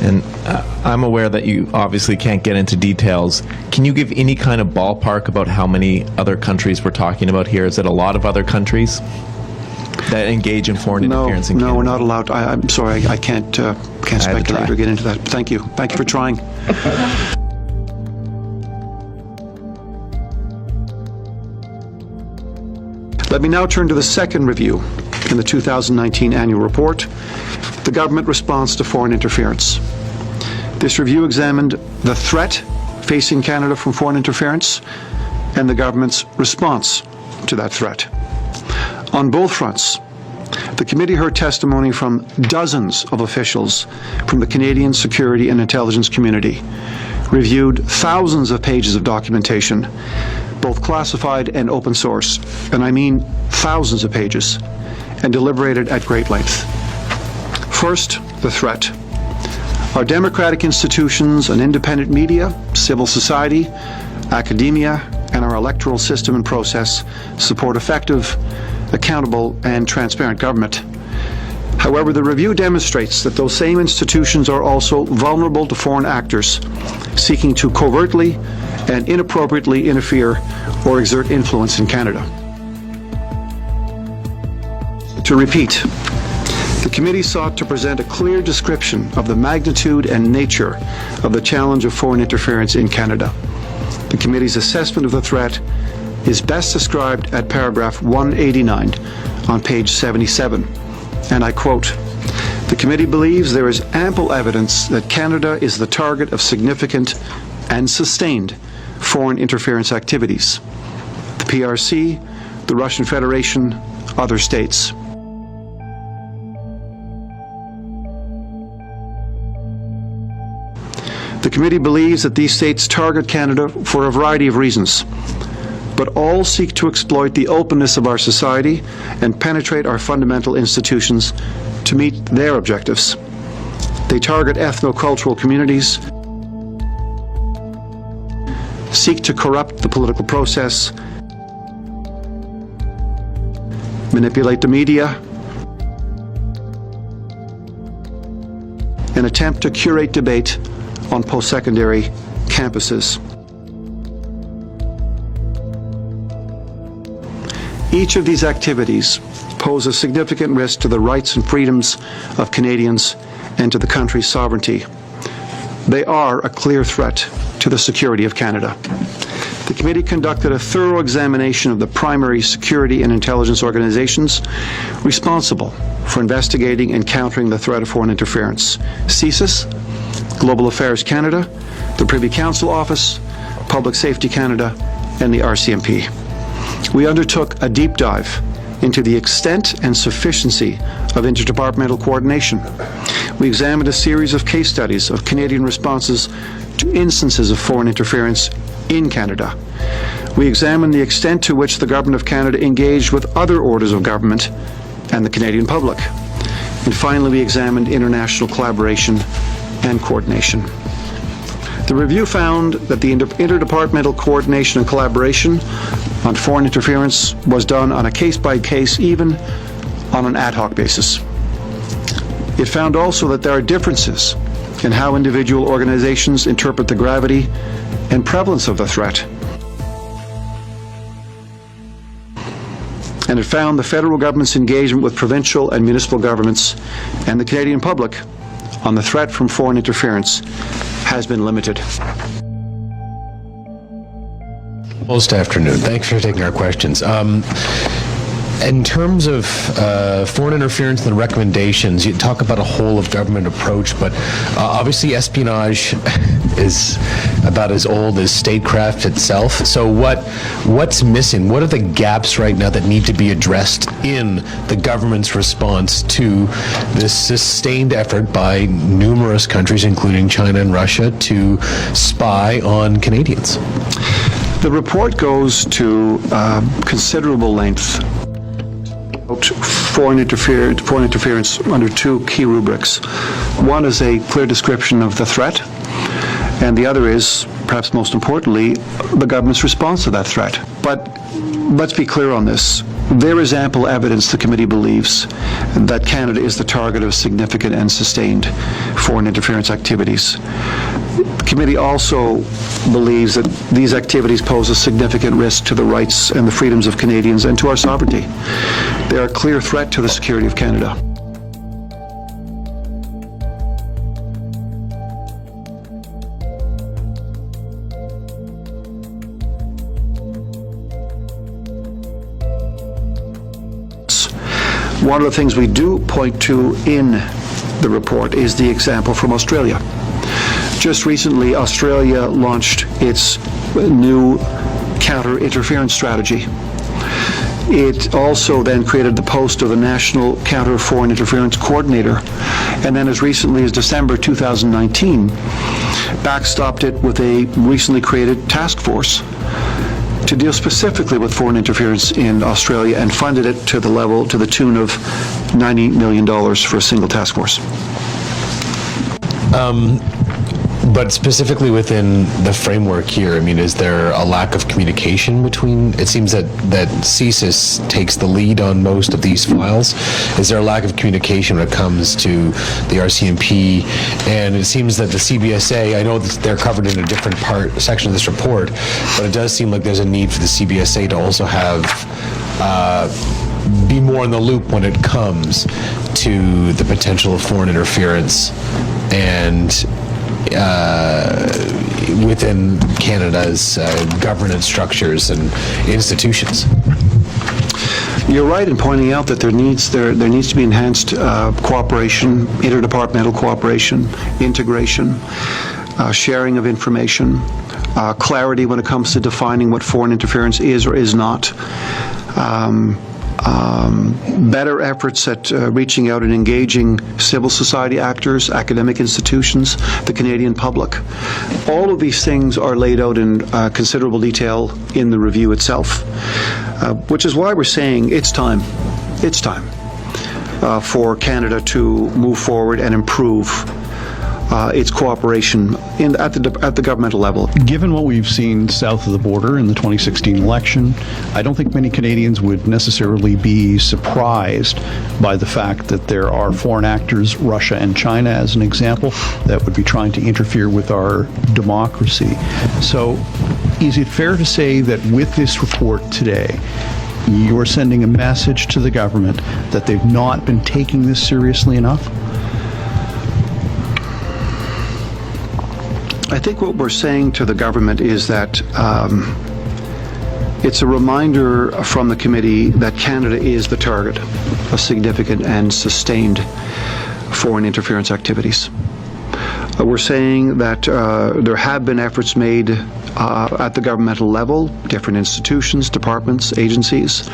And I'm aware that you obviously can't get into details. Can you give any kind of ballpark about how many other countries we're talking about here? Is it a lot of other countries that engage in foreign interference in Canada? No, we're not allowed. I'm sorry, I can't speculate or get into that. Thank you. Thank you for trying. Let me now turn to the second review in the 2019 annual report, the government response to foreign interference. This review examined the threat facing Canada from foreign interference and the government's response to that threat. On both fronts, the committee heard testimony from dozens of officials from the Canadian security and intelligence community, reviewed thousands of pages of documentation, both classified and open source, and I mean thousands of pages, and deliberated at great length. First, the threat. Our democratic institutions and independent media, civil society, academia, and our electoral system and process support effective, accountable, and transparent government. However, the review demonstrates that those same institutions are also vulnerable to foreign actors seeking to covertly and inappropriately interfere or exert influence in Canada. To repeat, the committee sought to present a clear description of the magnitude and nature of the challenge of foreign interference in Canada. The committee's assessment of the threat is best described at paragraph 189 on page 77, and I quote, "The committee believes there is ample evidence that Canada is the target of significant and sustained foreign interference activities. The PRC, the Russian Federation, other states. The committee believes that these states target Canada for a variety of reasons, but all seek to exploit the openness of our society and penetrate our fundamental institutions to meet their objectives. They target ethno-cultural communities, seek to corrupt the political process, manipulate the media, and attempt to curate debate on post-secondary campuses. Each of these activities pose a significant risk to the rights and freedoms of Canadians and to the country's sovereignty. They are a clear threat to the security of Canada. The committee conducted a thorough examination of the primary security and intelligence organizations responsible for investigating and countering the threat of foreign interference: CSIS, Global Affairs Canada, the Privy Council Office, Public Safety Canada, and the RCMP. We undertook a deep dive into the extent and sufficiency of interdepartmental coordination. We examined a series of case studies of Canadian responses to instances of foreign interference in Canada. We examined the extent to which the Government of Canada engaged with other orders of government and the Canadian public. And finally, we examined international collaboration and coordination. The review found that the interdepartmental coordination and collaboration on foreign interference was done on a case-by-case, even on an ad hoc basis. It found also that there are differences in how individual organizations interpret the gravity and prevalence of the threat. And it found the federal government's engagement with provincial and municipal governments and the Canadian public on the threat from foreign interference has been limited. Most afternoon. Thanks for taking our questions. In terms of foreign interference and the recommendations, you talk about a whole of government approach, but obviously espionage is about as old as statecraft itself. So what's missing? What are the gaps right now that need to be addressed in the government's response to this sustained effort by numerous countries, including China and Russia, to spy on Canadians? The report goes to considerable length. Foreign interference under two key rubrics. One is a clear description of the threat, and the other is, perhaps most importantly, the government's response to that threat. But let's be clear on this. There is ample evidence, the committee believes, that Canada is the target of significant and sustained foreign interference activities. The committee also believes that these activities pose a significant risk to the rights and the freedoms of Canadians and to our sovereignty. They are a clear threat to the security of Canada. One of the things we do point to in the report is the example from Australia. Just recently, Australia launched its new counter-interference strategy. It also then created the post of the National Counter-Foreign Interference Coordinator, and then as recently as December 2019, backstopped it with a recently created task force to deal specifically with foreign interference in Australia, and funded it to the tune of $90 million for a single task force. But specifically within the framework here, I mean, is there a lack of communication between, it seems that CSIS takes the lead on most of these files. Is there a lack of communication when it comes to the RCMP? And it seems that the CBSA, I know that they're covered in a different section of this report, but it does seem like there's a need for the CBSA to also have, be more in the loop when it comes to the potential of foreign interference and within Canada's governance structures and institutions. You're right in pointing out that there needs to be enhanced cooperation, interdepartmental cooperation, integration, sharing of information, clarity when it comes to defining what foreign interference is or is not. Better efforts at reaching out and engaging civil society actors, academic institutions, the Canadian public. All of these things are laid out in considerable detail in the review itself, which is why we're saying it's time for Canada to move forward and improve its cooperation at the governmental level. Given what we've seen south of the border in the 2016 election, I don't think many Canadians would necessarily be surprised by the fact that there are foreign actors, Russia and China as an example, that would be trying to interfere with our democracy. So is it fair to say that with this report today, you're sending a message to the government that they've not been taking this seriously enough? I think what we're saying to the government is that it's a reminder from the committee that Canada is the target of significant and sustained foreign interference activities. We're saying that there have been efforts made at the governmental level, different institutions, departments, agencies,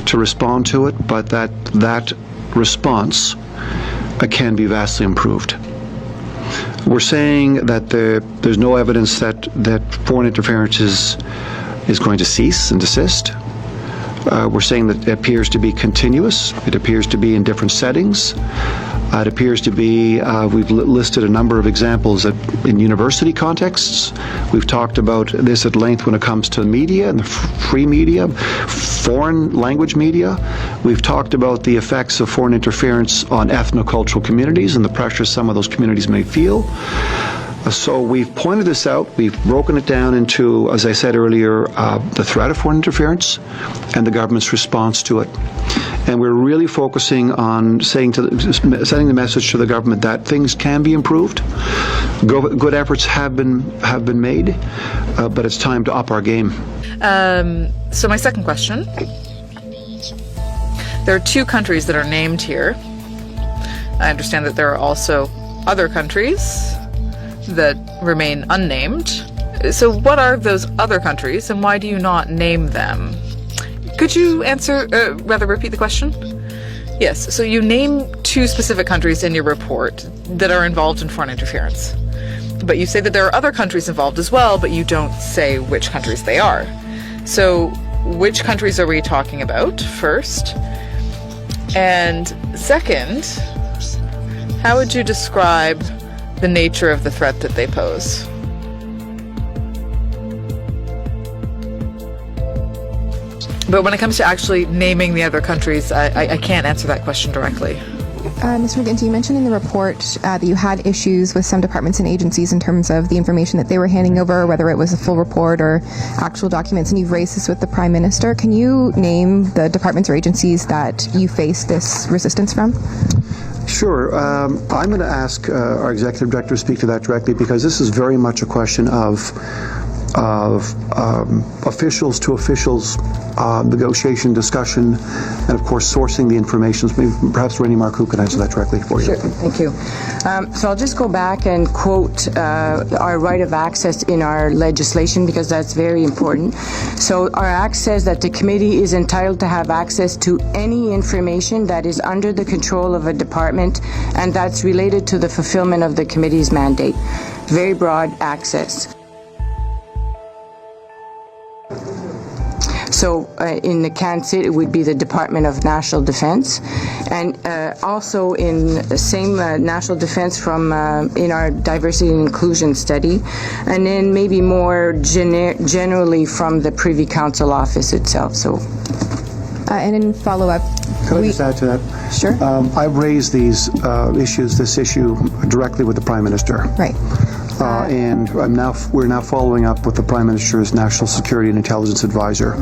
to respond to it, but that response can be vastly improved. We're saying that there's no evidence that foreign interference is going to cease and desist. We're saying that it appears to be continuous. It appears to be in different settings. It appears to be, we've listed a number of examples in university contexts. We've talked about this at length when it comes to media and the free media, foreign language media. We've talked about the effects of foreign interference on ethnocultural communities and the pressure some of those communities may feel. So we've pointed this out. We've broken it down into, as I said earlier, the threat of foreign interference and the government's response to it. And we're really focusing on sending the message to the government that things can be improved. Good efforts have been made, but it's time to up our game. So my second question. There are 2 countries that are named here. I understand that there are also other countries that remain unnamed. So what are those other countries, and why do you not name them? Could you repeat the question? Yes, so you name 2 specific countries in your report that are involved in foreign interference. But you say that there are other countries involved as well, but you don't say which countries they are. So which countries are we talking about, first? And second, how would you describe the nature of the threat that they pose? But when it comes to actually naming the other countries, I can't answer that question directly. Mr. McGinty, you mentioned in the report that you had issues with some departments and agencies in terms of the information that they were handing over, whether it was a full report or actual documents, and you've raised this with the Prime Minister. Can you name the departments or agencies that you face this resistance from? Sure. I'm going to ask our executive director to speak to that directly, because this is very much a question of officials to officials negotiation, discussion, and of course sourcing the information. Perhaps Rainey Marcoux can answer that directly for you. Sure, thank you. So I'll just go back and quote our right of access in our legislation, because that's very important. So our act says that the committee is entitled to have access to any information that is under the control of a department and that's related to the fulfillment of the committee's mandate. Very broad access. So in the CANCIT, it would be the Department of National Defense, and also in the same national defense from in our diversity and inclusion study, and then maybe more generally from the Privy Council office itself. So, and in follow-up, Could I just add to that? Sure. I've raised this issue directly with the Prime Minister. Right. And we're now following up with the Prime Minister's National Security and Intelligence Advisor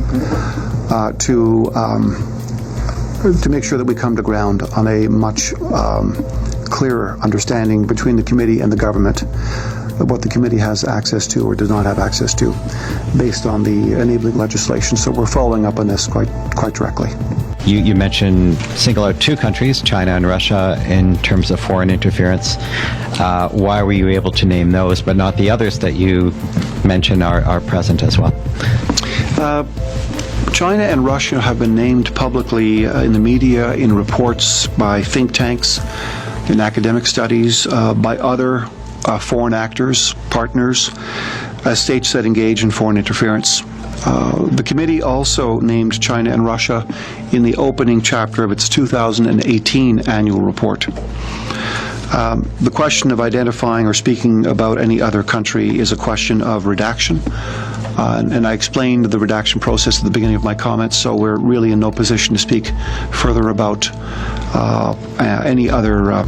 to make sure that we come to ground on a much clearer understanding between the committee and the government of what the committee has access to or does not have access to based on the enabling legislation. So we're following up on this quite directly. You mentioned single out two countries, China and Russia, in terms of foreign interference. Why were you able to name those, but not the others that you mentioned are present as well? China and Russia have been named publicly in the media, in reports by think tanks, in academic studies, by other foreign actors, partners, states that engage in foreign interference. The committee also named China and Russia in the opening chapter of its 2018 annual report. The question of identifying or speaking about any other country is a question of redaction. And I explained the redaction process at the beginning of my comments, so we're really in no position to speak further about any other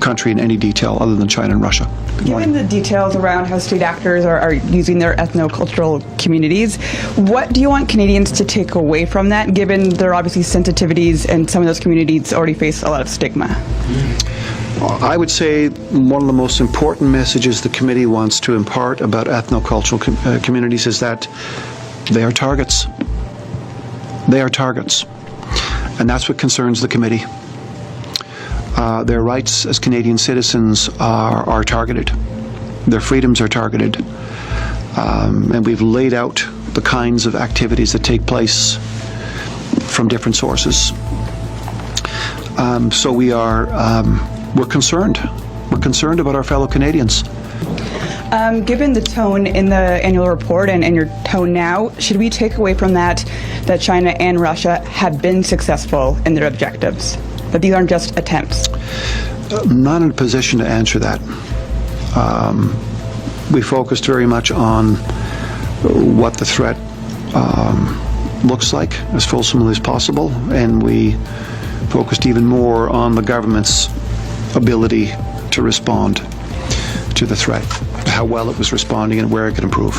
country in any detail other than China and Russia. Given the details around how state actors are using their ethno-cultural communities, what do you want Canadians to take away from that, given there are obviously sensitivities and some of those communities already face a lot of stigma? I would say one of the most important messages the committee wants to impart about ethno-cultural communities is that they are targets. They are targets. And that's what concerns the committee. Their rights as Canadian citizens are targeted. Their freedoms are targeted. And we've laid out the kinds of activities that take place from different sources. So we're concerned. We're concerned about our fellow Canadians. Given the tone in the annual report and your tone now, should we take away from that China and Russia have been successful in their objectives? That these aren't just attempts? I'm not in a position to answer that. We focused very much on what the threat looks like as fulsomely as possible, and we focused even more on the government's ability to respond to the threat, how well it was responding and where it could improve.